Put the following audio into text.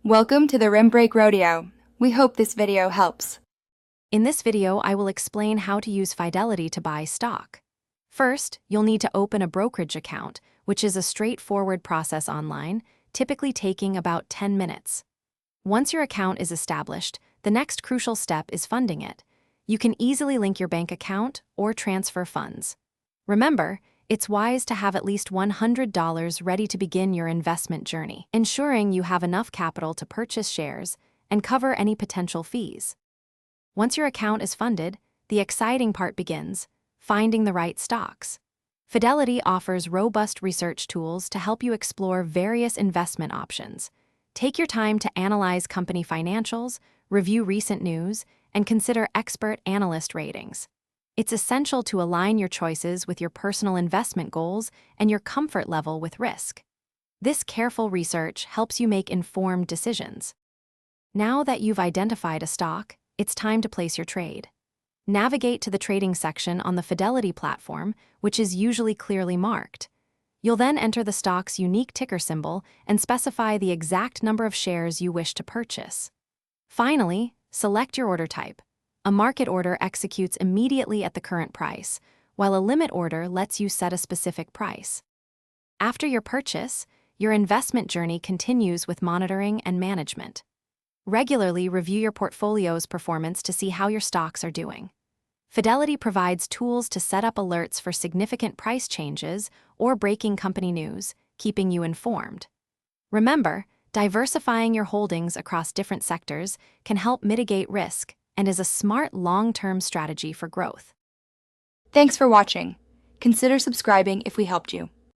Welcome to the Rim Break Rodeo. We hope this video helps. In this video, I will explain how to use Fidelity to buy stock. First, you'll need to open a brokerage account, which is a straightforward process online, typically taking about 10 minutes. Once your account is established, the next crucial step is funding it. You can easily link your bank account or transfer funds. Remember, it's wise to have at least $100 ready to begin your investment journey, ensuring you have enough capital to purchase shares and cover any potential fees. Once your account is funded, the exciting part begins, finding the right stocks. Fidelity offers robust research tools to help you explore various investment options. Take your time to analyze company financials, review recent news, and consider expert analyst ratings. It's essential to align your choices with your personal investment goals and your comfort level with risk. This careful research helps you make informed decisions. Now that you've identified a stock, it's time to place your trade. Navigate to the trading section on the Fidelity platform, which is usually clearly marked. You'll then enter the stock's unique ticker symbol and specify the exact number of shares you wish to purchase. Finally, select your order type. A market order executes immediately at the current price, while a limit order lets you set a specific price. After your purchase, your investment journey continues with monitoring and management. Regularly review your portfolio's performance to see how your stocks are doing. Fidelity provides tools to set up alerts for significant price changes or breaking company news, keeping you informed. Remember, diversifying your holdings across different sectors can help mitigate risk and is a smart long-term strategy for growth. Thanks for watching. Consider subscribing if we helped you.